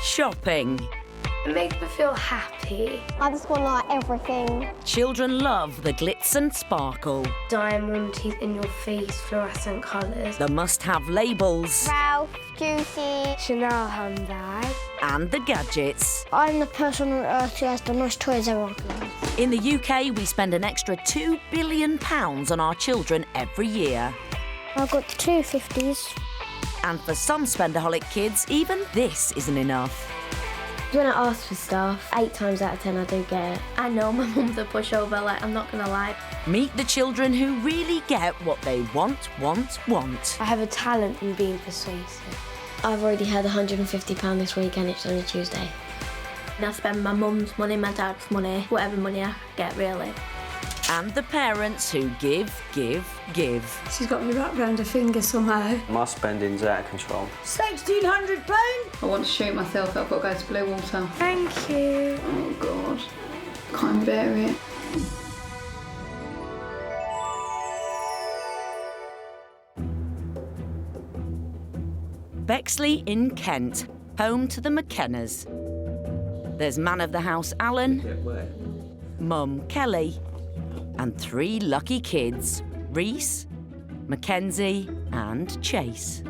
Shopping. It makes me feel happy. I just want, like, everything. Children love the glitz and sparkle. Diamond teeth in your face, fluorescent colours. The must-have labels. Ralph, Juicy. Chanel handbag. And the gadgets. I'm the person on earth who has the most toys ever. In the UK, we spend an extra £2 billion on our children every year. I've got the 250s. And for some spendaholic kids, even this isn't enough. When I ask for stuff, 8 times out of 10 I do get it. I know my mum's a pushover, like, I'm not gonna lie. Meet the children who really get what they want. I have a talent in being persuasive. I've already had £150 this week and it's only Tuesday. And I spend my mum's money, my dad's money, whatever money I get, really. And the parents who give. She's got me wrapped round her finger somehow. My spending's out of control. £1,600? I want to shoot myself, I've got to go to blue water. Thank you. Oh God, can't bear it. Bexley in Kent, home to the McKennas. There's man of the house Alan, mum Kelly, and 3 lucky kids, Reese, Mackenzie and Chase.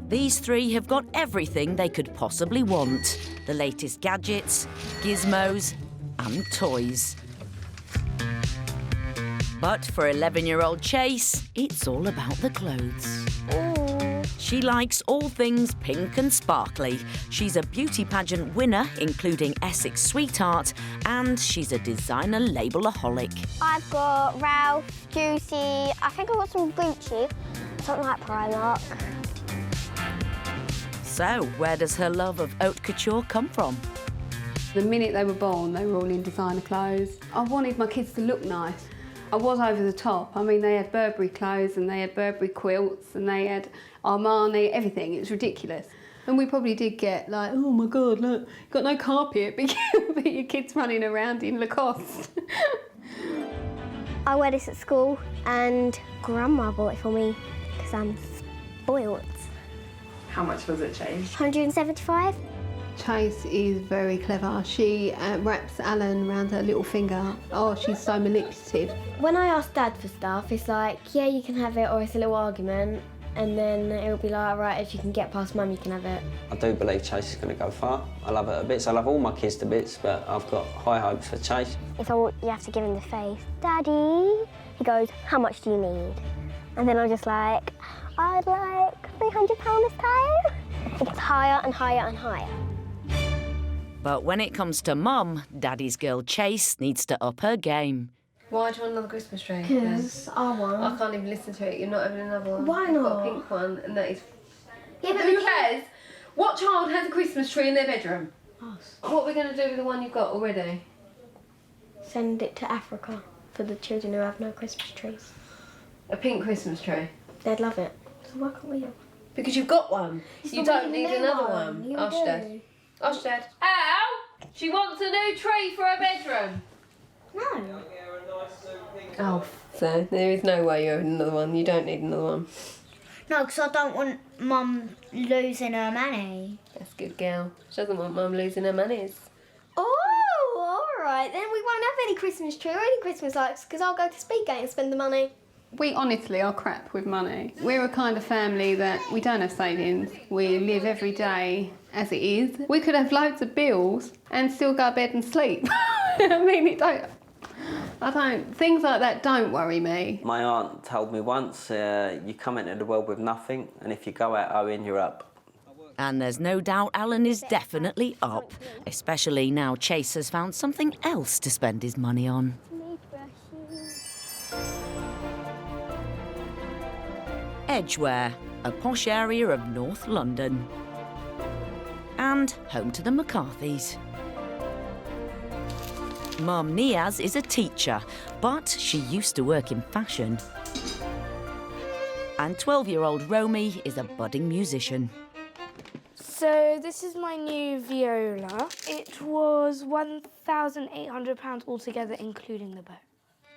These 3 have got everything they could possibly want. The latest gadgets, gizmos and toys. But for 11-year-old Chase, it's all about the clothes. She likes all things pink and sparkly. She's a beauty pageant winner, including Essex Sweetheart, and she's a designer labelaholic. I've got Ralph, Juicy. I think I've got some Gucci. Something like Primark. So, where does her love of haute couture come from? The minute they were born, they were all in designer clothes. I wanted my kids to look nice. I was over the top. I mean, they had Burberry clothes and they had Burberry quilts and they had Armani, everything. It was ridiculous. And we probably did get like, oh my God, look, got no carpet, but your kid's running around in Lacoste. I wear this at school and Grandma bought it for me because I'm spoilt. How much was it, Chase? 175. Chase is very clever. She wraps Alan around her little finger. Oh, she's so manipulative. When I ask Dad for stuff, it's like, yeah, you can have it, or it's a little argument. And then it'll be like, right, if you can get past Mum, you can have it. I do believe Chase is going to go far. I love her to bits. I love all my kids to bits, but I've got high hopes for Chase. If I want, you have to give him the face. Daddy. He goes, how much do you need? And then I'm just like, I'd like £300 this time. It gets higher and higher and higher. But when it comes to Mum, Daddy's girl Chase needs to up her game. Why do you want another Christmas tree? Because I want. I can't even listen to it. You're not having another one. Why You've got not? a pink one, and that is. Yeah, but Who has? What child has a Christmas tree in their bedroom? Us. What are we going to do with the one you've got already? Send it to Africa for the children who have no Christmas trees. A pink Christmas tree? They'd love it. So why can't we have one? Because you've got one. You don't need another one. You Ask do. Dad. Ask Dad. Al! She wants a new tree for her bedroom. No. Oh, so there is no way you have another one. You don't need another one. No, because I don't want Mum losing her money. That's a good girl. She doesn't want Mum losing her monies. Oh, all right. Then we won't have any Christmas tree or any Christmas lights because I'll go to Speedgate and spend the money. We honestly are crap with money. We're a kind of family that we don't have savings. We live every day as it is. We could have loads of bills and still go to bed and sleep. I mean, things like that don't worry me. My aunt told me once, you come into the world with nothing, and if you go out owing, you're up. And there's no doubt Alan is definitely up, especially now Chase has found something else to spend his money on. Edgware, a posh area of North London. And home to the McCarthys. Mum Niaz is a teacher, but she used to work in fashion. And 12-year-old Romi is a budding musician. So this is my new viola. It was £1,800 altogether, including the bow.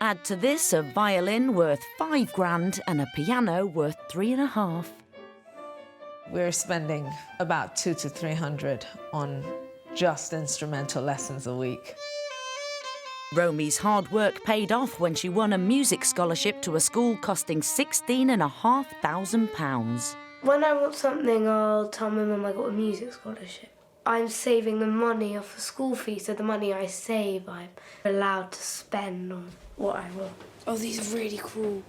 Add to this a violin worth £5,000 and a piano worth £3,500. We're spending about 200 to 300 on just instrumental lessons a week. Romi's hard work paid off when she won a music scholarship to a school costing £16,500. When I want something, I'll tell my mum I got a music scholarship. I'm saving the money off the school fee, so the money I save, I'm allowed to spend on what I want. Oh, these are really cool.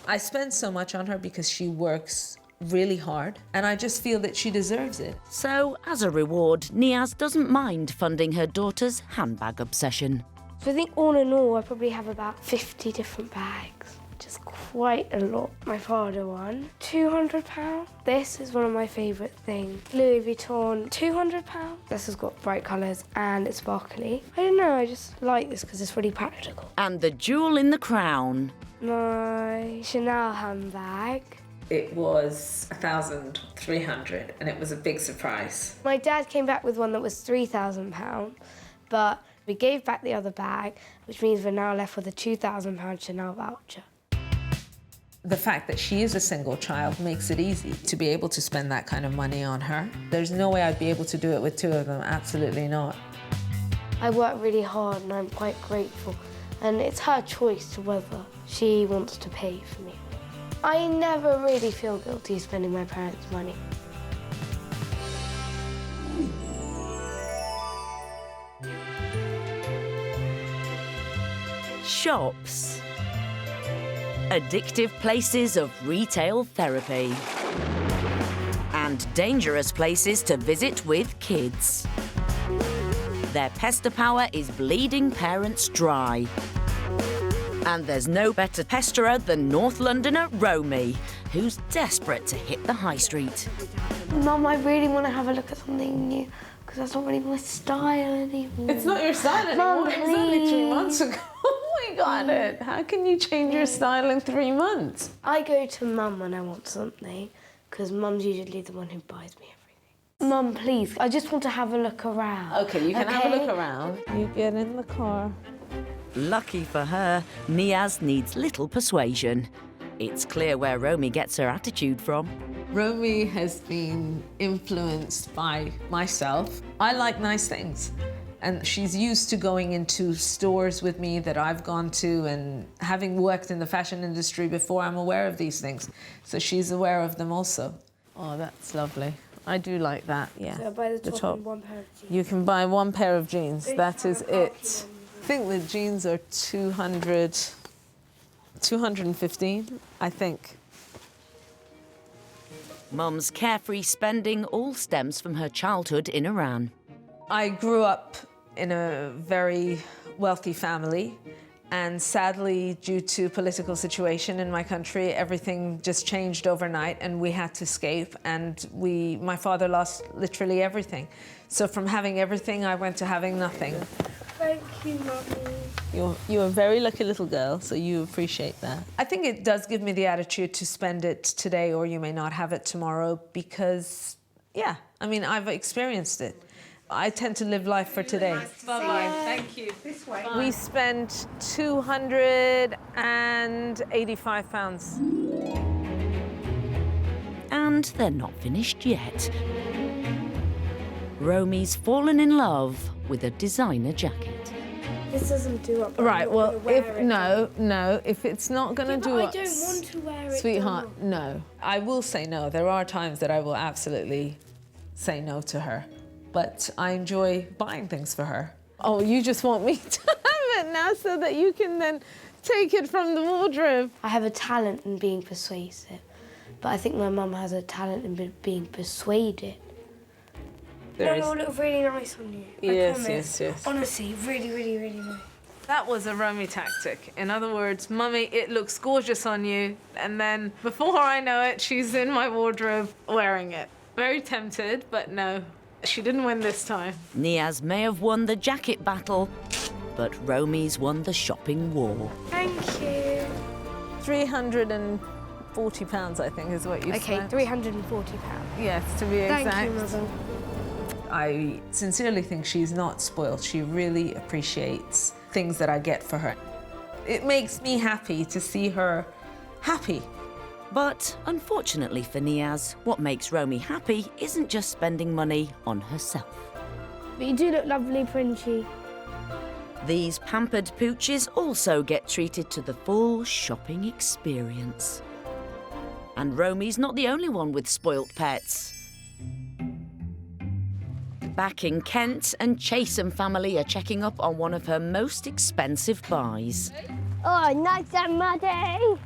I spend so much on her because she works really hard, and I just feel that she deserves it. So, as a reward, Niaz doesn't mind funding her daughter's handbag obsession. So I think all in all, I probably have about 50 different bags, which is quite a lot. My father won £200. This is one of my favourite things. Louis Vuitton, £200. This has got bright colours and it's sparkly. I don't know, I just like this because it's really practical. And the jewel in the crown. My Chanel handbag. It was 1,300 and it was a big surprise. My dad came back with one that was £3,000, but we gave back the other bag, which means we're now left with a £2,000 Chanel voucher. The fact that she is a single child makes it easy to be able to spend that kind of money on her. There's no way I'd be able to do it with two of them, absolutely not. I work really hard and I'm quite grateful, and it's her choice to whether she wants to pay for me. I never really feel guilty spending my parents' money. Shops. Addictive places of retail therapy. And dangerous places to visit with kids. Their pester power is bleeding parents dry. And there's no better pesterer than North Londoner Romi, who's desperate to hit the high street. Mum, I really want to have a look at something new, because that's not really my style anymore. It's not your style anymore. Mum, it was only 3 please. months ago. We got it. How can you change your style in 3 months? I go to Mum when I want something, because Mum's usually the one who buys me everything. Mum, please, I just want to have a look around. Okay, you can have a look around. You get in the car. Lucky for her, Niaz needs little persuasion. It's clear where Romi gets her attitude from. Romi has been influenced by myself. I like nice things. And she's used to going into stores with me that I've gone to, and having worked in the fashion industry before, I'm aware of these things. So she's aware of them also. Oh, that's lovely. I do like that, yeah. So I buy the top and one pair of jeans. You can buy one pair of jeans, that is it. I think the jeans are 215, I think. Mum's carefree spending all stems from her childhood in Iran. I grew up in a very wealthy family, and sadly, due to political situation in my country, everything just changed overnight and we had to escape, and my father lost literally everything. So from having everything, I went to having nothing. Thank you, Mummy. You're a very lucky little girl, so you appreciate that. I think it does give me the attitude to spend it today, or you may not have it tomorrow, because, yeah, I mean, I've experienced it. I tend to live life for today. Bye-bye. Thank you. This way. We spent £285. And they're not finished yet. Romi's fallen in love with a designer jacket. This doesn't do up. Right, well, if it's not going to do I don't want to wear it. Sweetheart, no. I will say no. There are times that I will absolutely say no to her. But I enjoy buying things for her. Oh, you just want me to have it now so that you can then take it from the wardrobe. I have a talent in being persuasive, but I think my mum has a talent in being persuaded. It'll look really nice on you. Yes. Honestly, really, really, really nice. That was a Romi tactic. In other words, Mummy, it looks gorgeous on you. And then before I know it, she's in my wardrobe wearing it. Very tempted, but no. She didn't win this time. Niaz may have won the jacket battle, but Romi's won the shopping war. Thank you. £340, I think, is what you spent. Okay, £340. Yes, to be exact. Thank you, Mother. I sincerely think she's not spoiled. She really appreciates things that I get for her. It makes me happy to see her happy. But unfortunately for Niaz, what makes Romi happy isn't just spending money on herself. But you do look lovely, Princey. These pampered pooches also get treated to the full shopping experience. And Romi's not the only one with spoilt pets. Back in Kent, and Cheston family are checking up on one of her most expensive buys. Oh, nice and muddy.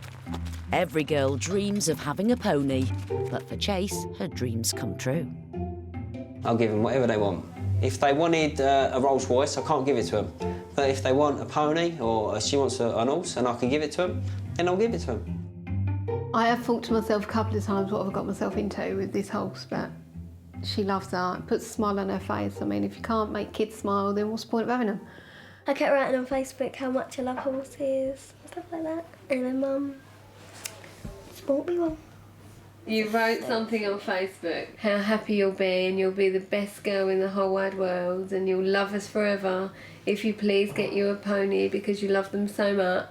Every girl dreams of having a pony, but for Chase, her dreams come true. I'll give them whatever they want. If they wanted a Rolls Royce, I can't give it to them. But if they want a pony or she wants an horse and I can give it to them, then I'll give it to them. I have thought to myself a couple of times, what have I got myself into with this horse, but she loves that. It puts a smile on her face. I mean, if you can't make kids smile, then what's the point of having them? I kept writing on Facebook how much I love horses and stuff like that. And then Mum bought me one. You wrote something on Facebook, how happy you'll be and you'll be the best girl in the whole wide world and you'll love us forever if you please get you a pony because you love them so much.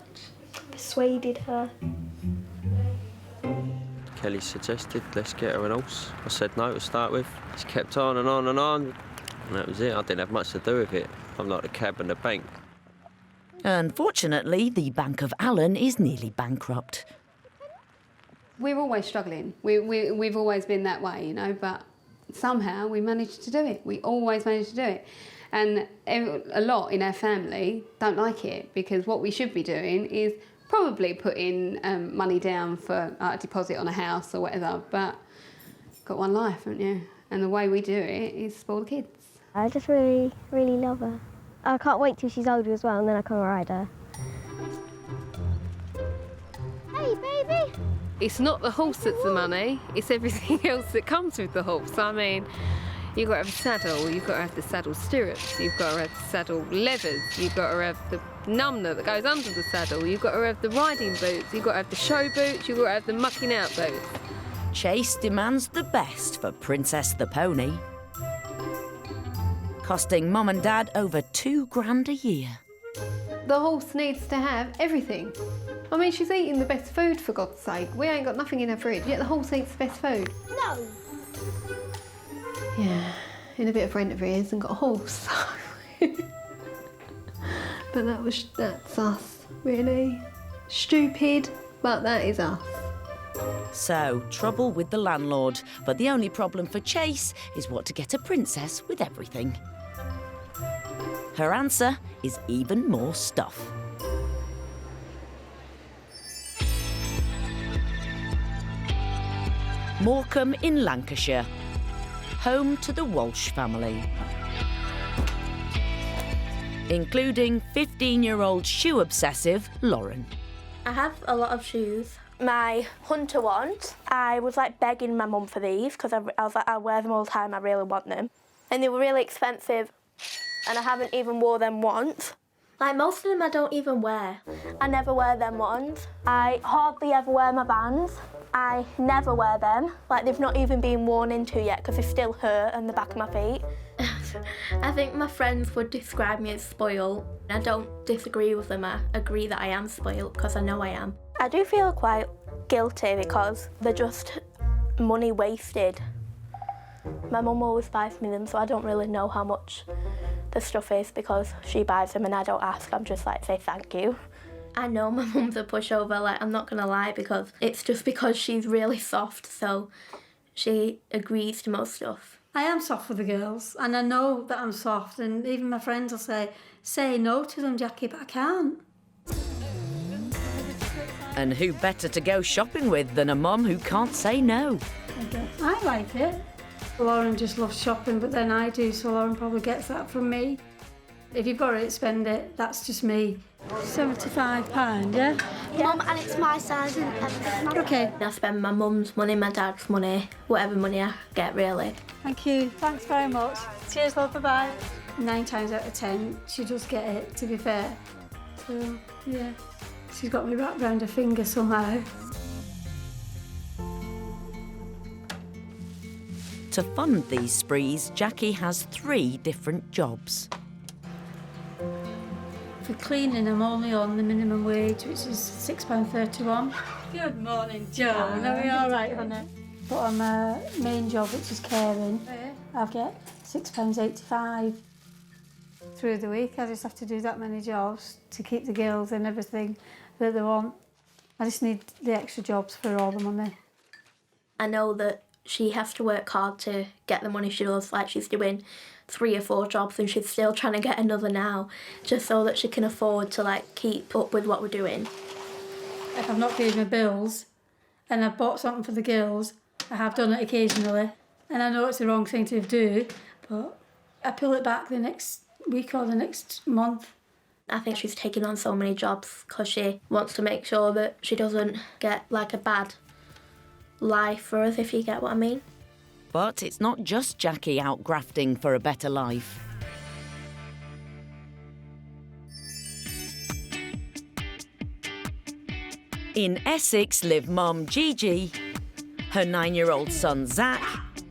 Persuaded her. Kelly suggested, let's get her an horse. I said no to start with. She kept on and on and on, and that was it. I didn't have much to do with it. I'm like the cab and the bank. Unfortunately, the Bank of Allen is nearly bankrupt. We're always struggling. We've always been that way, you know, but somehow we managed to do it. We always managed to do it. And a lot in our family don't like it because what we should be doing is probably putting money down for a deposit on a house or whatever, but got one life, haven't you? And the way we do it is spoil the kids. I just really, really love her. I can't wait till she's older as well and then I can ride her. Hey, baby! It's not the horse that's the money, it's everything else that comes with the horse. I mean, you've got to have a saddle, you've got to have the saddle stirrups, you've got to have the saddle leathers, you've got to have the numbner that goes under the saddle, you've got to have the riding boots, you've got to have the show boots, you've got to have the mucking out boots. Chase demands the best for Princess the Pony, costing Mum and Dad over £2,000 a year. The horse needs to have everything. I mean, she's eating the best food, for God's sake. We ain't got nothing in her fridge, yet the horse eats the best food. No! Yeah, in a bit of rent arrears and got a horse. But that's us, really. Stupid, but that is us. So, trouble with the landlord, but the only problem for Chase is what to get a princess with everything. Her answer is even more stuff. Morecambe in Lancashire, home to the Walsh family, including 15-year-old shoe obsessive Lauren. I have a lot of shoes. My hunter ones, I was like begging my mum for these because I was like, I wear them all the time, I really want them. And they were really expensive and I haven't even wore them once. Like most of them I don't even wear. I never wear them ones. I hardly ever wear my Vans. I never wear them. Like they've not even been worn into yet because they still hurt on the back of my feet. I think my friends would describe me as spoiled. I don't disagree with them. I agree that I am spoiled because I know I am. I do feel quite guilty because they're just money wasted. My mum always buys me them, so I don't really know how much the stuff is because she buys them and I don't ask. I'm just like, say thank you. I know my mum's a pushover, like I'm not gonna lie, because it's just because she's really soft, so she agrees to most stuff. I am soft with the girls, and I know that I'm soft, and even my friends will say no to them, Jackie, but I can't. And who better to go shopping with than a mum who can't say no? I like it. Lauren just loves shopping, but then I do, so Lauren probably gets that from me. If you've got it, spend it. That's just me. £75, yeah? Mum, and it's my size and everything. Okay. I spend my mum's money, my dad's money, whatever money I get, really. Thank you. Thanks very much. Cheers, love. Bye-bye. 9 times out of 10, she does get it, to be fair. So, yeah. She's got me wrapped around her finger somehow. To fund these sprees, Jackie has 3 different jobs. For cleaning, I'm only on the minimum wage, which is £6.31. Good morning, Joe. Are we all right, honey? But on my main job, which is caring, I get £6.85 through the week. I just have to do that many jobs to keep the girls and everything that they want. I just need the extra jobs for all the money. I know that she has to work hard to get the money she does, like she's doing 3 or 4 jobs and she's still trying to get another now, just so that she can afford to like keep up with what we're doing. If I've not paid my bills and I've bought something for the girls, I have done it occasionally, and I know it's the wrong thing to do, but I pull it back the next week or the next month. I think she's taking on so many jobs because she wants to make sure that she doesn't get like a bad life for us, if you get what I mean. But it's not just Jackie out grafting for a better life. In Essex live mum Gigi, her 9-year-old son Zach,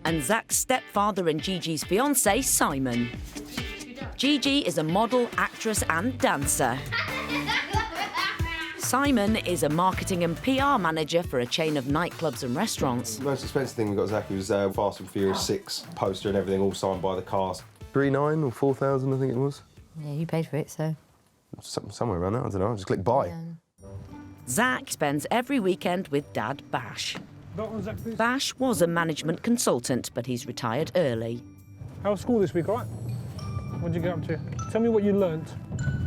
and Zach's stepfather and Gigi's fiancé Simon. Gigi is a model, actress and dancer. Simon is a marketing and PR manager for a chain of nightclubs and restaurants. The most expensive thing we got, Zach, was Fast and Furious 6 poster and everything, all signed by the cast. 3,900 or 4,000, I think it was. Yeah, you paid for it, so... Somewhere around that, I don't know, I just clicked buy. Yeah. Zach spends every weekend with Dad Bash. Bash was a management consultant, but he's retired early. How was school this week, all right? What did you get up to? Tell me what you learnt.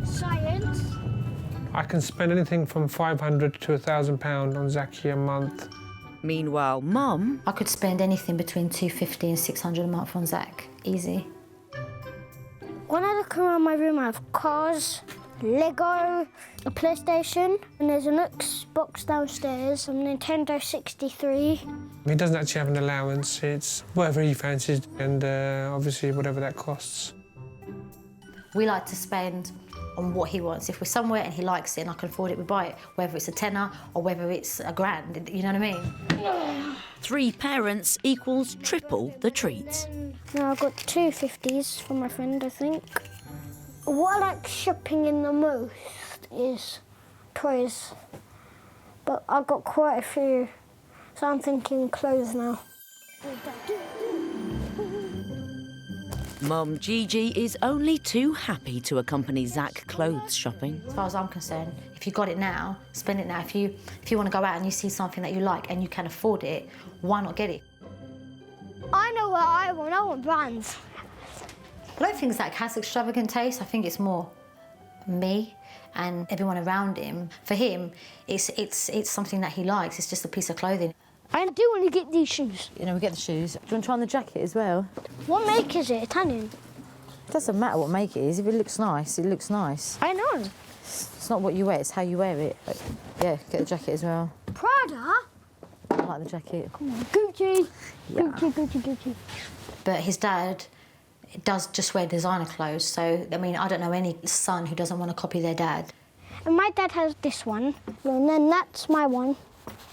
Science. I can spend anything from £500 to £1,000 on Zachy a month. Meanwhile, Mum... I could spend anything between £250 and £600 a month on Zach. Easy. When I look around my room, I have cars, Lego, a PlayStation, and there's an Xbox downstairs, a Nintendo 63. He doesn't actually have an allowance. It's whatever he fancies and obviously whatever that costs. We like to spend on what he wants. If we're somewhere and he likes it and I can afford it, we buy it. Whether it's a tenner or whether it's £1,000, you know what I mean? 3 parents equals triple the treats. Now I've got 2 50s from my friend, I think. What I like shopping in the most is toys, but I've got quite a few, so I'm thinking clothes now. Mum Gigi is only too happy to accompany Zach clothes shopping. As far as I'm concerned, if you got it now, spend it now. If you want to go out and you see something that you like and you can afford it, why not get it? I know what I want brands. I don't think Zach has extravagant taste. I think it's more me and everyone around him. For him, it's something that he likes. It's just a piece of clothing. I do want to get these shoes. You know, we get the shoes. Do you want to try on the jacket as well? What make is it? Italian? It doesn't matter what make it is. If it looks nice, it looks nice. I know. It's not what you wear, it's how you wear it. But yeah, get the jacket as well. Prada? I like the jacket. Come on, Gucci. Yeah. Gucci. But his dad does just wear designer clothes, so, I mean, I don't know any son who doesn't want to copy their dad. And my dad has this one, and then that's my one.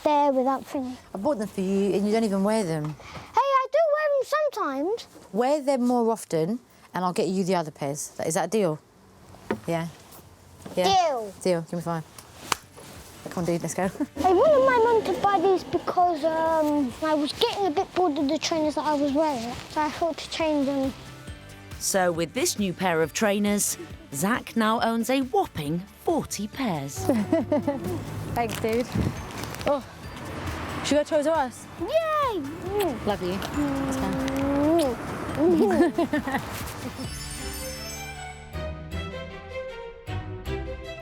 There without thinking. I bought them for you and you don't even wear them. Hey, I do wear them sometimes. Wear them more often and I'll get you the other pairs. Is that a deal? Yeah? Deal. Deal, give me 5. Come on, dude, let's go. I wanted my mum to buy these because I was getting a bit bored of the trainers that I was wearing, so I thought to change them. So with this new pair of trainers, Zach now owns a whopping 40 pairs. Thanks, dude. Oh, should we go Toys R Us? Yay! Love you.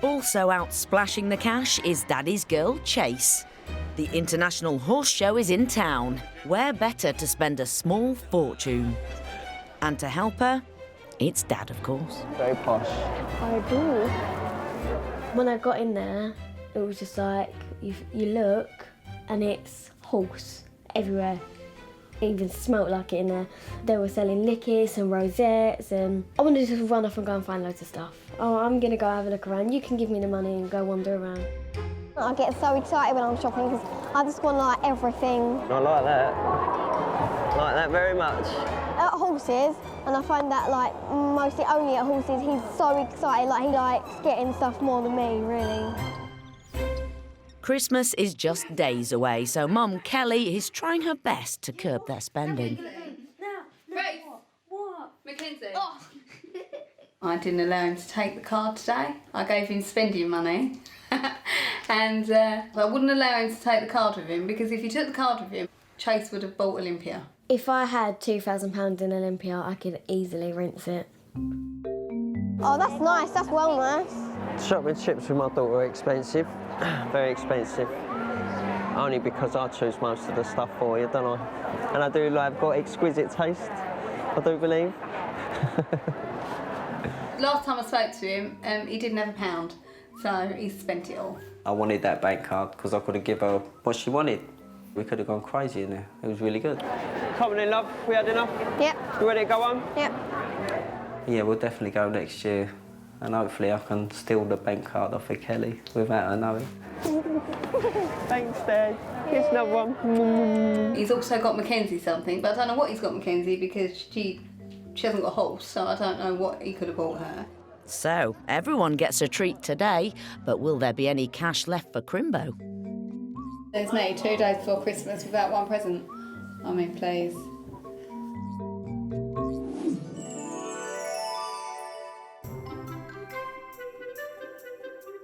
Also out splashing the cash is Daddy's girl, Chase. The International Horse Show is in town. Where better to spend a small fortune? And to help her, it's Dad, of course. Very posh. I do. When I got in there, it was just like, you look and it's horse everywhere. It even smelt like it in there. They were selling liquids and rosettes, and I wanted to just run off and go and find loads of stuff. Oh, I'm gonna go have a look around. You can give me the money and go wander around. I get so excited when I'm shopping because I just want like everything. I like that. Like that very much. At horses, and I find that like mostly only at horses, he's so excited, like he likes getting stuff more than me, really. Christmas is just days away, so Mum Kelly is trying her best to curb their spending. Grace! What? Mackenzie? I didn't allow him to take the card today. I gave him spending money. And I wouldn't allow him to take the card with him because if he took the card with him, Chase would have bought Olympia. If I had £2,000 in Olympia, I could easily rinse it. Oh, that's nice. That's well nice. Shopping trips with my daughter are expensive. Very expensive. Only because I choose most of the stuff for you, don't I? And I do like, got exquisite taste, I do believe. Last time I spoke to him, he didn't have £1, so he spent it all. I wanted that bank card because I could have given her what she wanted. We could have gone crazy in there. It was really good. Come on in, love. We had enough? Yep. You ready to go home? Yep. Yeah, we'll definitely go next year. And hopefully I can steal the bank card off of Kelly without her knowing. Thanks, Dad. Here's another one. He's also got Mackenzie something, but I don't know what he's got Mackenzie because she hasn't got a horse, so I don't know what he could have bought her. So, everyone gets a treat today, but will there be any cash left for Crimbo? There's me 2 days before Christmas without one present. I mean, please.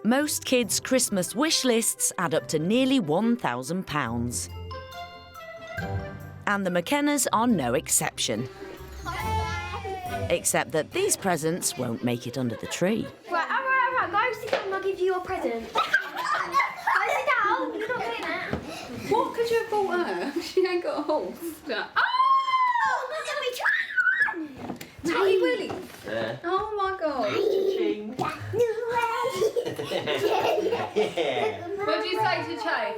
Most kids' Christmas wish lists add up to nearly £1,000. And the McKennas are no exception. Except that these presents won't make it under the tree. Right, all right, go sit down and I'll give you your present. Go sit down, you're not doing that. What could you have bought her? She ain't got a horse. Like, oh! Tiny Willie. Yeah. Oh my God. What did you say to Chase?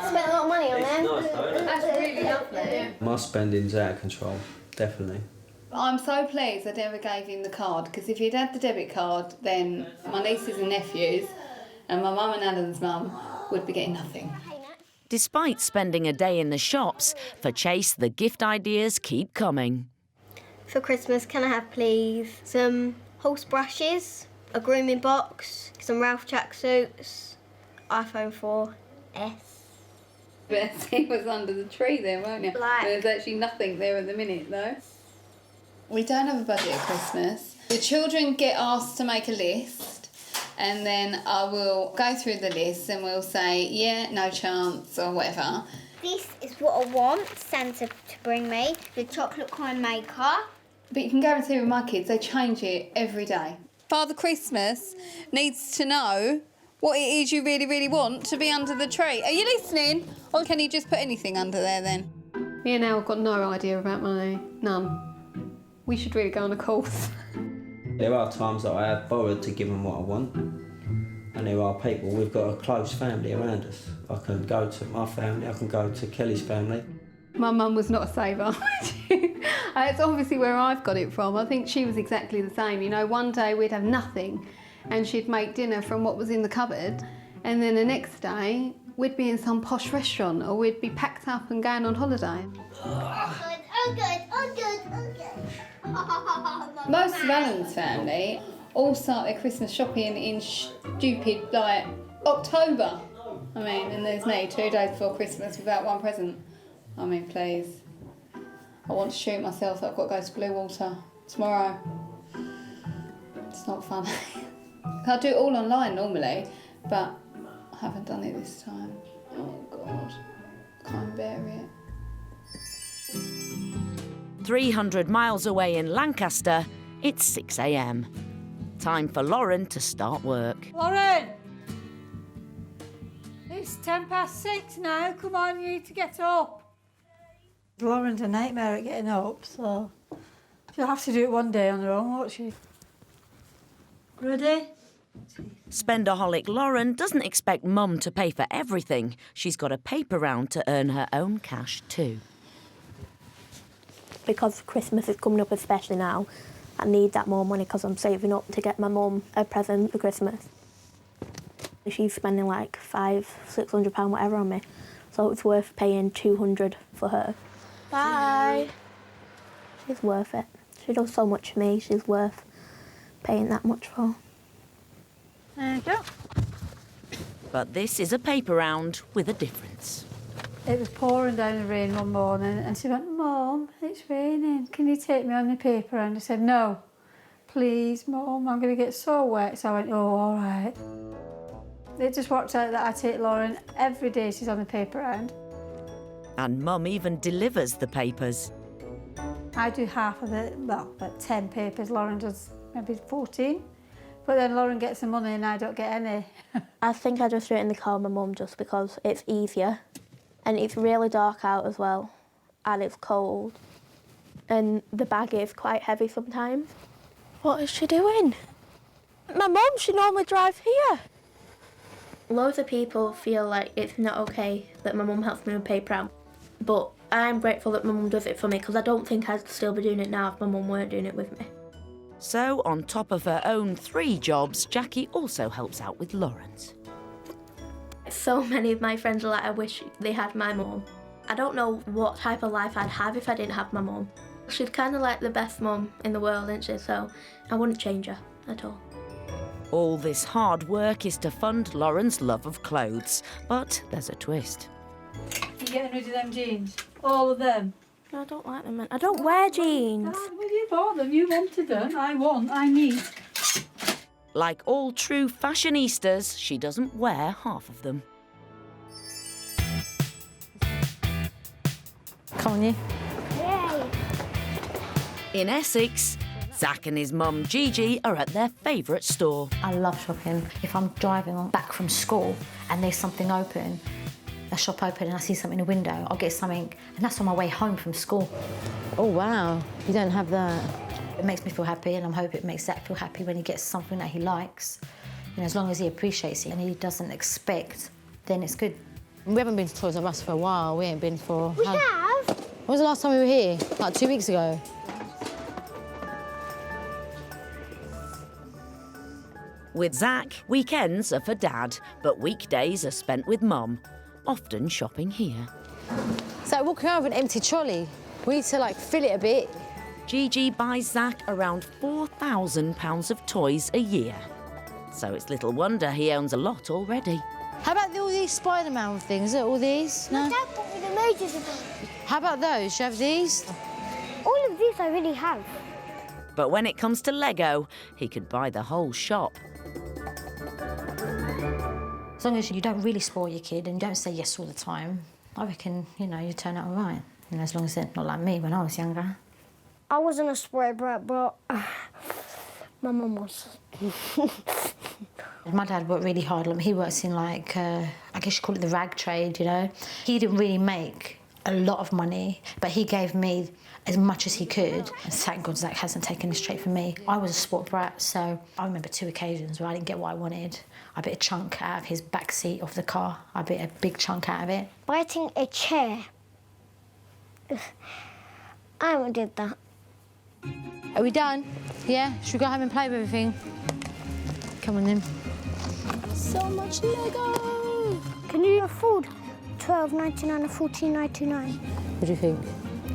Spent a lot of money on them. Nice though, isn't it? That's really lovely. My spending's out of control, definitely. I'm so pleased I never gave him the card because if he'd had the debit card, then my nieces and nephews and my mum and Alan's mum would be getting nothing. Despite spending a day in the shops, for Chase the gift ideas keep coming. For Christmas, can I have, please, some horse brushes, a grooming box, some Ralph tracksuits, iPhone 4S. Betsy was under the tree there, weren't you? There's actually nothing there at the minute, though. We don't have a budget at Christmas. The children get asked to make a list, and then I will go through the list and we'll say, yeah, no chance, or whatever. This is what I want Santa to bring me, the chocolate coin maker. But you can guarantee with my kids, they change it every day. Father Christmas needs to know what it is you really, really want to be under the tree. Are you listening? Or can you just put anything under there then? Me and Elle have got no idea about money. None. We should really go on a course. There are times that I have borrowed to give them what I want. And there are people, we've got a close family around us. I can go to my family, I can go to Kelly's family. My mum was not a saver. It's obviously where I've got it from. I think she was exactly the same. You know, one day we'd have nothing and she'd make dinner from what was in the cupboard, and then the next day we'd be in some posh restaurant or we'd be packed up and going on holiday. Most of Alan's family all start their Christmas shopping in stupid, like, October. I mean, and there's me 2 days before Christmas without one present. I mean, please. I want to shoot myself that I've got to go to Blue Water tomorrow. It's not funny. I do it all online normally, but I haven't done it this time. Oh God, can't bear it. 300 miles away in Lancaster, it's 6 a.m. Time for Lauren to start work. Lauren! It's 6:10 now. Come on, you need to get up. Lauren's a nightmare at getting up, so she'll have to do it one day on her own, won't she? Ready? Spendaholic Lauren doesn't expect Mum to pay for everything. She's got a paper round to earn her own cash too. Because Christmas is coming up especially now, I need that more money because I'm saving up to get my mum a present for Christmas. She's spending like £500–600 whatever on me, so it's worth paying £200 for her. Bye. She's worth it. She does so much for me, she's worth paying that much for. There you go. But this is a paper round with a difference. It was pouring down the rain one morning and she went, Mum, it's raining, can you take me on the paper round? I said, no, please, Mum, I'm going to get so wet. So I went, oh, all right. It just worked out that I take Lauren every day she's on the paper round. And Mum even delivers the papers. I do half of it, well, about 10 papers. Lauren does maybe 14. But then Lauren gets the money and I don't get any. I think I just do it in the car with my mum just because it's easier. And it's really dark out as well. And it's cold. And the bag is quite heavy sometimes. What is she doing? My mum, she normally drives here. Loads of people feel like it's not okay that my mum helps me with paper round. But I'm grateful that my mum does it for me because I don't think I'd still be doing it now if my mum weren't doing it with me. So, on top of her own 3 jobs, Jackie also helps out with Lauren's. So many of my friends are like, I wish they had my mum. I don't know what type of life I'd have if I didn't have my mum. She's kind of like the best mum in the world, isn't she? So I wouldn't change her at all. All this hard work is to fund Lauren's love of clothes, but there's a twist. You getting rid of them jeans? All of them? No, I don't like them, man. I don't wear jeans. Oh, well, you bought them, you wanted them. I need. Like all true fashionistas, she doesn't wear half of them. Come on, you. Yay! In Essex, Zach and his mum Gigi are at their favourite store. I love shopping. If I'm driving back from school and there's something open, a shop open and I see something in the window, I'll get something, and that's on my way home from school. Oh, wow. You don't have that. It makes me feel happy, and I'm hoping it makes Zach feel happy when he gets something that he likes. You know, as long as he appreciates it and he doesn't expect, then it's good. We haven't been to Toys R Us for a while. We ain't been for... We have. When was the last time we were here? Like 2 weeks ago. With Zach, weekends are for Dad, but weekdays are spent with Mum, often shopping here. It's like walking around with an empty trolley. We need to, like, fill it a bit. Gigi buys Zach around £4,000 of toys a year. So it's little wonder he owns a lot already. How about all these Spider-Man things? All these? No? My dad bought me the ages ago. How about those? Do you have these? All of these I really have. But when it comes to Lego, he could buy the whole shop. As long as you don't really spoil your kid and you don't say yes all the time, I reckon, you know, you turn out all right. You know, as long as they're not like me when I was younger. I wasn't a spoiled brat, but my mum was. My dad worked really hard. He works in, like, I guess you call it the rag trade, you know. He didn't really make a lot of money, but he gave me as much as he could. And thank God Zach hasn't taken this trait from me. I was a sport brat, so I remember 2 occasions where I didn't get what I wanted. I bit a chunk out of his back seat of the car. I bit a big chunk out of it. Biting a chair. I haven't did that. Are we done? Yeah? Should we go home and play with everything? Come on then. So much Lego! Can you afford $12.99 or $14.99? What do you think?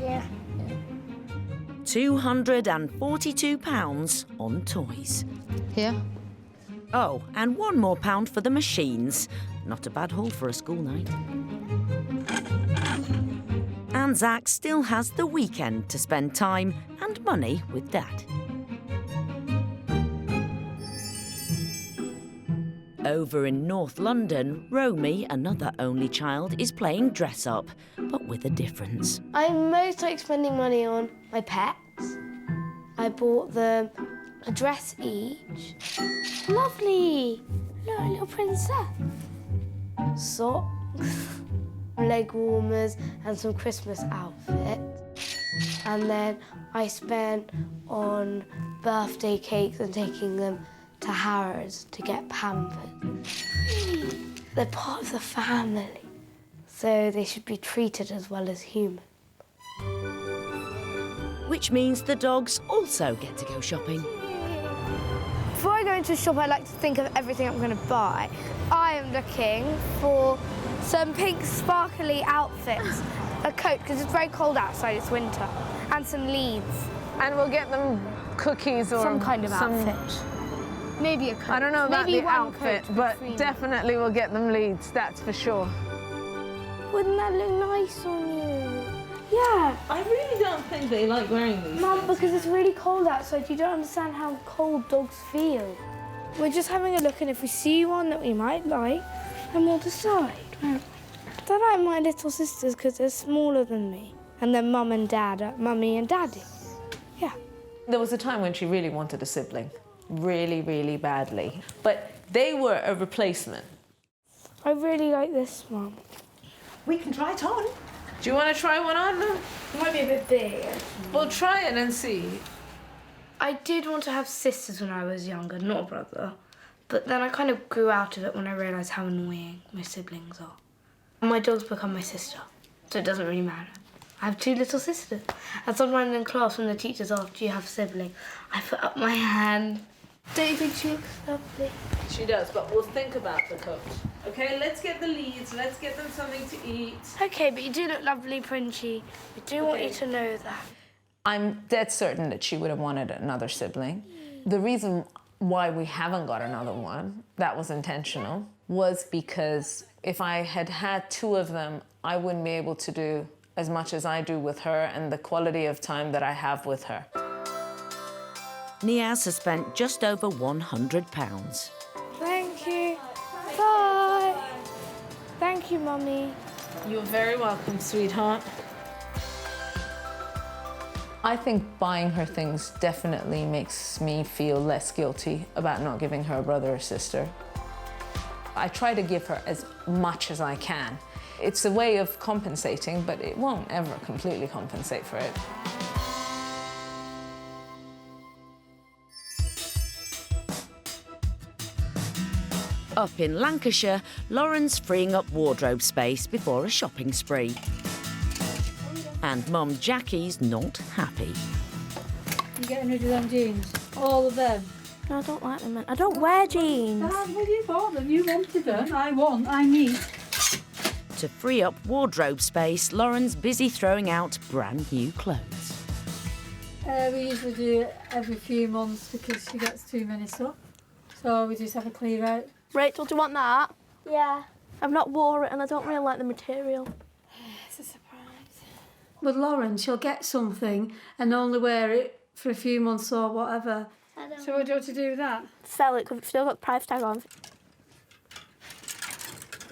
Yeah. £242 on toys. Here? Oh, and £1 more for the machines. Not a bad haul for a school night. And Zach still has the weekend to spend time and money with Dad. Over in North London, Romi, another only child, is playing dress-up, but with a difference. I most like spending money on my pets. I bought them a dress each. Lovely! Look, a little princess. Socks, leg warmers and some Christmas outfits. And then I spent on birthday cakes and taking them to Harrods to get pampered. They're part of the family, so they should be treated as well as humans. Which means the dogs also get to go shopping. Before I go into a shop, I like to think of everything I'm going to buy. I am looking for some pink sparkly outfits, a coat because it's very cold outside, it's winter, and some leads. And we'll get them cookies or some kind of outfit. Maybe a coat. I don't know about maybe the outfit, but between. definitely we'll get them leads, that's for sure. Wouldn't that look nice on you? Yeah. I really don't think they like wearing these. Mum, because it's really cold outside, you don't understand how cold dogs feel. We're just having a look, and if we see one that we might like, then we'll decide. I like my little sisters because they're smaller than me. And then Mum and Dad are Mummy and Daddy. Yeah. There was a time when she really wanted a sibling. Really, really badly. But they were a replacement. I really like this one. We can try it on. Do you want to try one on? It might be a bit big. We'll try it and see. I did want to have sisters when I was younger, not a brother. But then I kind of grew out of it when I realised how annoying my siblings are. And my dog's become my sister, so it doesn't really matter. I have 2 little sisters. And sometimes in class when the teacher's asked, do you have a sibling? I put up my hand. Don't you think she looks lovely? She does, but we'll think about the coat. Okay, let's get the leads, let's get them something to eat. Okay, but you do look lovely, Princhie. I do want you to know that. I'm dead certain that she would have wanted another sibling. The reason why we haven't got another one, that was intentional, was because if I had had 2 of them, I wouldn't be able to do as much as I do with her and the quality of time that I have with her. Niaz has spent just over £100. Thank you. Bye. Thank you, Mummy. You're very welcome, sweetheart. I think buying her things definitely makes me feel less guilty about not giving her a brother or sister. I try to give her as much as I can. It's a way of compensating, but it won't ever completely compensate for it. Up in Lancashire, Lauren's freeing up wardrobe space before a shopping spree. And Mum Jackie's not happy. You getting rid of them jeans? All of them? No, I don't like them. I don't wear jeans. Well, you bought them, you wanted them. I need. To free up wardrobe space, Lauren's busy throwing out brand new clothes. We usually do it every few months because she gets too many stuff. So we just have a clear out. Rachel, do you want that? Yeah. I've not wore it and I don't really like the material. It's a surprise. With Lauren, she'll get something and only wear it for a few months or whatever. So what do you want to do with that? Sell it because it's still got the price tag on.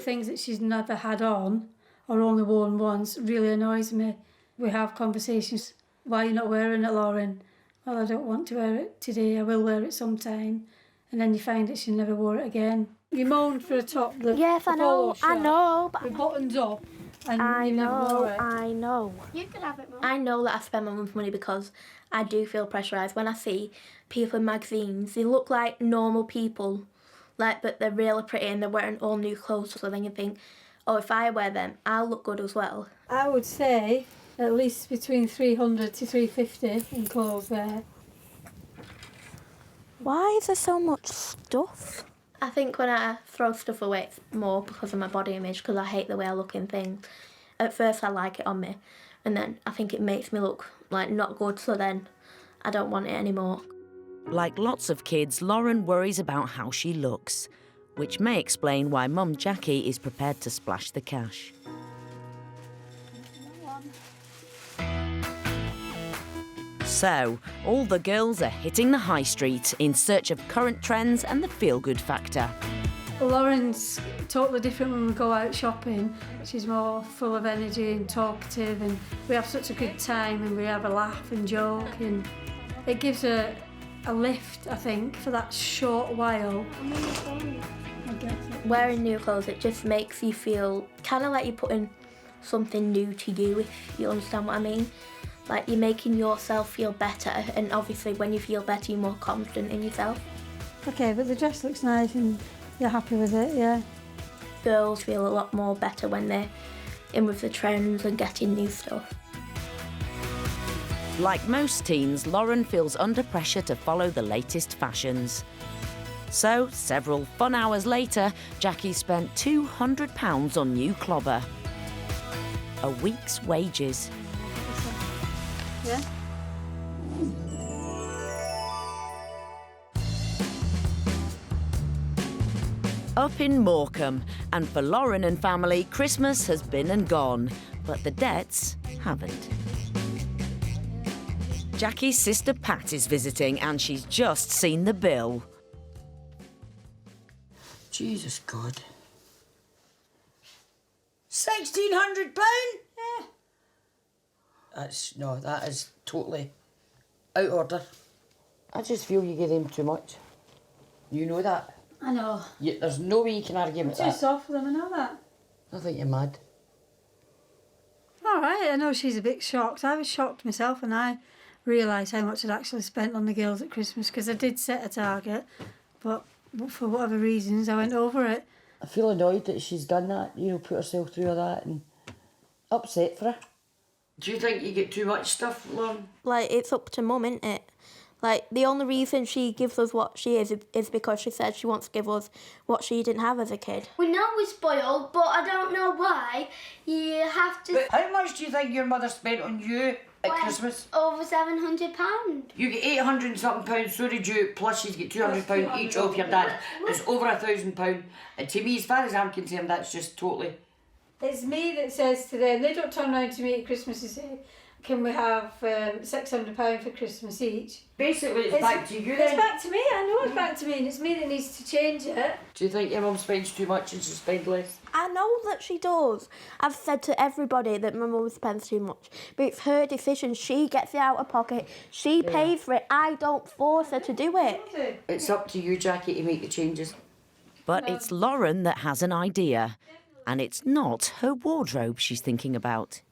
Things that she's never had on or only worn once really annoys me. We have conversations. Why are you not wearing it, Lauren? Well, I don't want to wear it today. I will wear it sometime. And then you find that she never wore it again. You moaned for a top. Yes, I know. I know. But buttoned up. And you never wore it. I know. You can have it, Mum. I know that I spend my mum's money because I do feel pressurised. When I see people in magazines, they look like normal people, but they're really pretty and they're wearing all new clothes. So then you think, oh, if I wear them, I'll look good as well. I would say at least between 300 to 350 in clothes there. Why is there so much stuff? I think when I throw stuff away, it's more because of my body image, because I hate the way I look in things. At first, I like it on me, and then I think it makes me look like not good, so then I don't want it anymore. Like lots of kids, Lauren worries about how she looks, which may explain why Mum Jackie is prepared to splash the cash. So, all the girls are hitting the high street in search of current trends and the feel-good factor. Lauren's totally different when we go out shopping. She's more full of energy and talkative, and we have such a good time and we have a laugh and joke, and it gives her a lift, I think, for that short while. Wearing new clothes, it just makes you feel kind of like you're putting something new to you, if you understand what I mean. Like you're making yourself feel better, and obviously when you feel better, you're more confident in yourself. Okay, but the dress looks nice and you're happy with it, yeah? Girls feel a lot more better when they're in with the trends and getting new stuff. Like most teens, Lauren feels under pressure to follow the latest fashions. So, several fun hours later, Jackie spent £200 on new clobber. A week's wages. Yeah? Up in Morecambe, and for Lauren and family, Christmas has been and gone, but the debts haven't. Jackie's sister Pat is visiting, and she's just seen the bill. Jesus God. £1,600? Yeah. That is totally out of order. I just feel you give them too much. You know that. I know. There's no way you can argue I'm with too that. soft for them, I know that. I think you're mad. All right, I know she's a bit shocked. I was shocked myself when I realised how much I'd actually spent on the girls at Christmas, because I did set a target, but for whatever reasons I went over it. I feel annoyed that she's done that, put herself through all that, and upset for her. Do you think you get too much stuff, Lauren? Like, it's up to Mum, isn't it? Like, the only reason she gives us what she is because she said she wants to give us what she didn't have as a kid. We know we're spoiled, but I don't know why. You have to... But how much do you think your mother spent on you at Christmas? Over £700. You get £800 and something, so did you, plus you get £200 each off your dad. It's over £1,000. And to me, as far as I'm concerned, that's just totally... It's me that says to them, they don't turn around to me at Christmas and say, can we have £600 for Christmas each? Basically, it's back to you then. It's back to me, I know it's back to me, and it's me that needs to change it. Do you think your mum spends too much and she spends less? I know that she does. I've said to everybody that my mum spends too much, but it's her decision. She gets it out of pocket. She pays for it. I don't force her to do it. It's up to you, Jackie, to make the changes. But it's Lauren that has an idea, and it's not her wardrobe she's thinking about.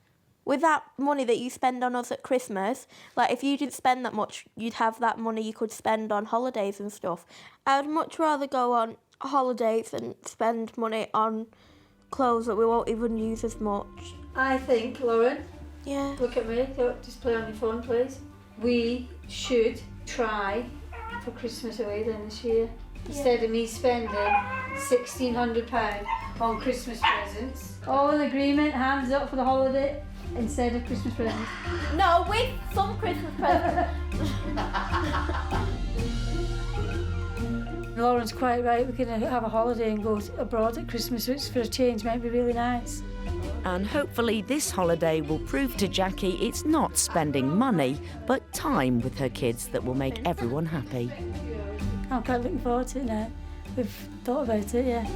With that money that you spend on us at Christmas, like if you didn't spend that much, you'd have that money you could spend on holidays and stuff. I'd much rather go on holidays and spend money on clothes that we won't even use as much. I think, Lauren, look at me, don't just play on your phone, please. We should try for Christmas away then this year. Instead of me spending £1,600 on Christmas presents. All in agreement, hands up for the holiday. Instead of Christmas presents. No, with some Christmas presents. Lauren's quite right, we're going to have a holiday and go abroad at Christmas, which for a change might be really nice. And hopefully this holiday will prove to Jackie it's not spending money, but time with her kids that will make everyone happy. I'm quite looking forward to it now. We've thought about it, yeah.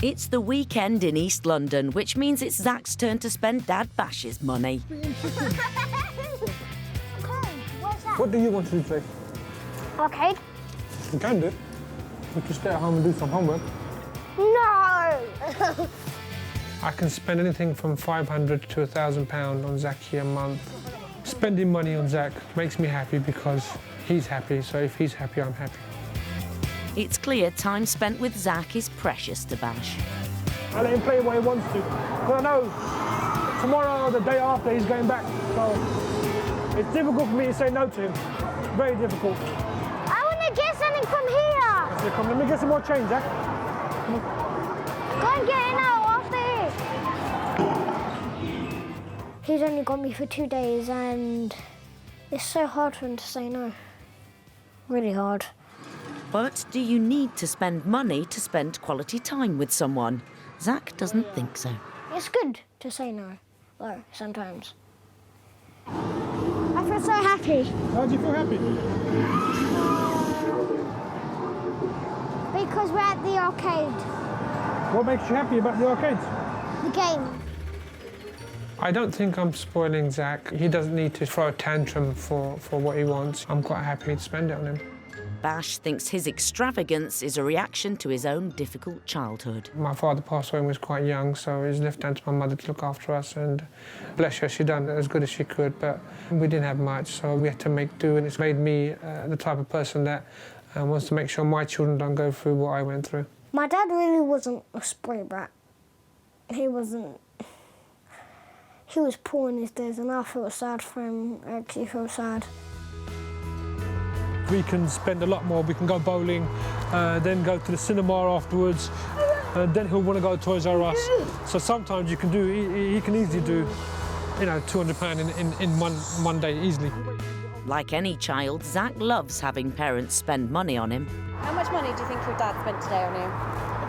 It's the weekend in East London, which means it's Zach's turn to spend Dad Bash's money. What do you want to do today? Arcade? You can do. We can stay at home and do some homework. No! I can spend anything from £500 to £1,000 on Zachy a month. Spending money on Zach makes me happy because he's happy, so if he's happy, I'm happy. It's clear time spent with Zach is precious to Bash. I let him play what he wants to. Because I know tomorrow or the day after he's going back. So it's difficult for me to say no to him. Very difficult. I want to get something from here. So come, let me get some more change, Zach. Go and get it now after this. He's only got me for 2 days and it's so hard for him to say no. Really hard. But do you need to spend money to spend quality time with someone? Zach doesn't think so. It's good to say no, though, sometimes. I feel so happy. How do you feel happy? Because we're at the arcade. What makes you happy about the arcade? The game. I don't think I'm spoiling Zach. He doesn't need to throw a tantrum for what he wants. I'm quite happy to spend it on him. Bash thinks his extravagance is a reaction to his own difficult childhood. My father passed away when he was quite young, so it was left down to my mother to look after us, and bless her, she done as good as she could, but we didn't have much, so we had to make do, and it's made me the type of person that wants to make sure my children don't go through what I went through. My dad really wasn't a spoiled brat. He wasn't. he was poor in his days, and I felt sad for him. I actually felt sad. We can spend a lot more. We can go bowling, then go to the cinema afterwards, and then he'll want to go to Toys R Us. So sometimes you can do, he can easily do, you know, £200 in one day easily. Like any child, Zach loves having parents spend money on him. How much money do you think your dad spent today on you?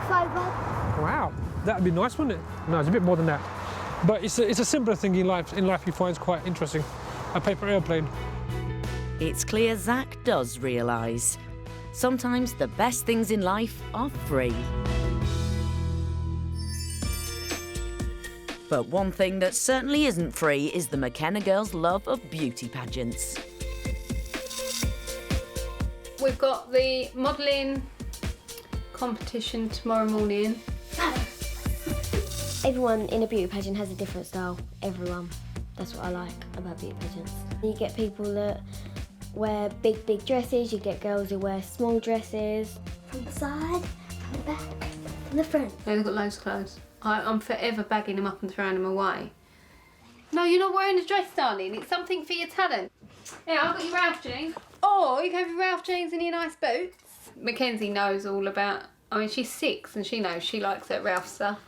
£5. Wow, that'd be nice, wouldn't it? No, it's a bit more than that. But it's a simpler thing in life. In life, he finds quite interesting. A paper airplane. It's clear Zach does realise sometimes the best things in life are free. But one thing that certainly isn't free is the McKenna Girls' love of beauty pageants. We've got the modelling competition tomorrow morning. Everyone in a beauty pageant has a different style. Everyone. That's what I like about beauty pageants. You get people that wear big dresses, you get girls who wear small dresses. From the side, from the back, from the front. Yeah, they've got loads of clothes. I'm forever bagging them up and throwing them away. No, you're not wearing a dress, darling. It's something for your talent. Yeah, I've got your Ralph jeans. Or you can have your Ralph jeans and your nice boots. Mackenzie knows all about, I mean, she's 6 and she knows she likes her Ralph stuff.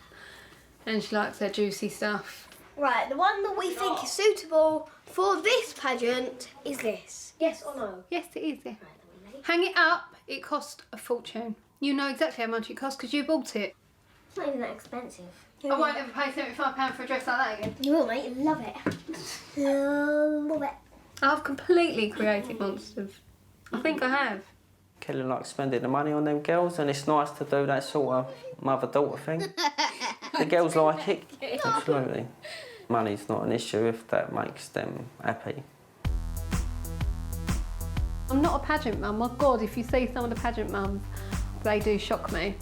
And she likes her juicy stuff. Right, the one that we think is suitable for this pageant is this. Yes or no? Yes, it is, yeah. Hang it up, it cost a fortune. You know exactly how much it cost because you bought it. It's not even that expensive. I won't ever pay £75 for a dress like that again. You will, mate. Love it. Love it. I've completely created monsters. I think I have. Kelly likes spending the money on them girls, and it's nice to do that sort of mother-daughter thing. The girls like it, absolutely. Money's not an issue if that makes them happy. I'm not a pageant mum. My God, if you see some of the pageant mums, they do shock me.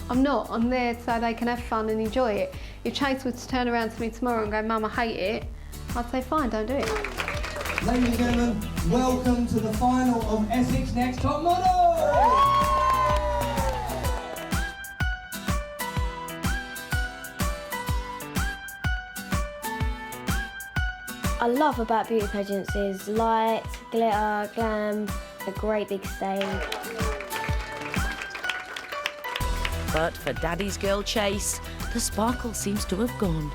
I'm not. I'm there so they can have fun and enjoy it. If Chase was to turn around to me tomorrow and go, Mum, I hate it, I'd say, fine, don't do it. Ladies and gentlemen, welcome to the final of Essex Next Top Model! I love about beauty pageants is light, glitter, glam, a great big stage. But for Daddy's girl Chase, the sparkle seems to have gone.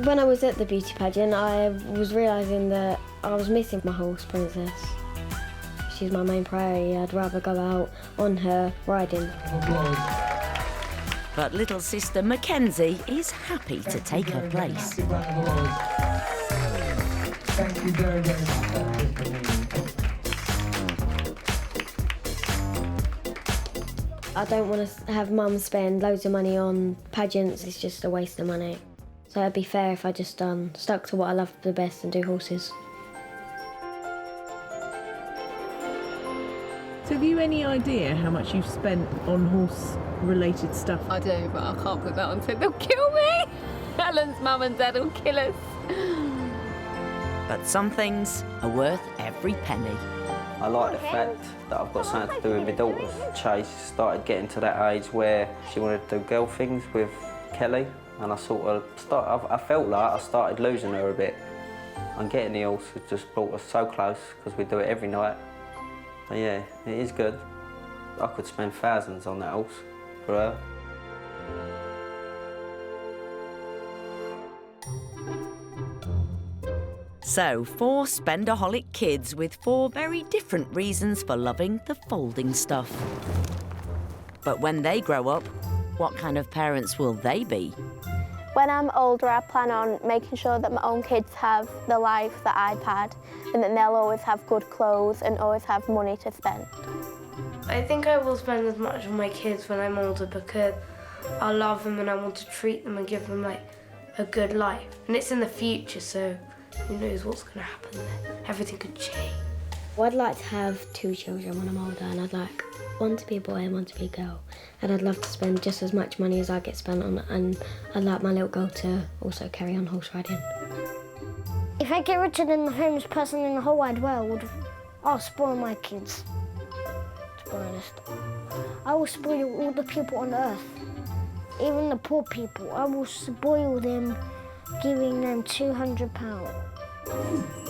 When I was at the beauty pageant, I was realising that I was missing my horse princess. She's my main priority. I'd rather go out on her riding. But little sister Mackenzie is happy to take her place. Thank you very, very much. I don't want to have Mum spend loads of money on pageants. It's just a waste of money. So it'd be fair if I just stuck to what I love the best and do horses. So have you any idea how much you've spent on horse-related stuff? I do, but I can't put that on, so they'll kill me. Alan's mum and dad will kill us. But some things are worth every penny. I like the fact that I've got something to do with my daughters. Chase started getting to that age where she wanted to do girl things with Kelly, and I I felt like I started losing her a bit. And getting the horse has just brought us so close because we do it every night. But yeah, it is good. I could spend thousands on that horse for her. So, 4 spendaholic kids with 4 very different reasons for loving the folding stuff. But when they grow up, what kind of parents will they be? When I'm older, I plan on making sure that my own kids have the life that I've had and that they'll always have good clothes and always have money to spend. I think I will spend as much on my kids when I'm older because I love them and I want to treat them and give them like a good life. And it's in the future, so who knows what's going to happen there. Everything could change. Well, I'd like to have 2 children when I'm older, and I'd like one to be a boy and one to be a girl. And I'd love to spend just as much money as I get spent on, and I'd like my little girl to also carry on horse riding. If I get richer than the famous person in the whole wide world, I'll spoil my kids. To be honest. I will spoil all the people on earth. Even the poor people. I will spoil them giving them £200.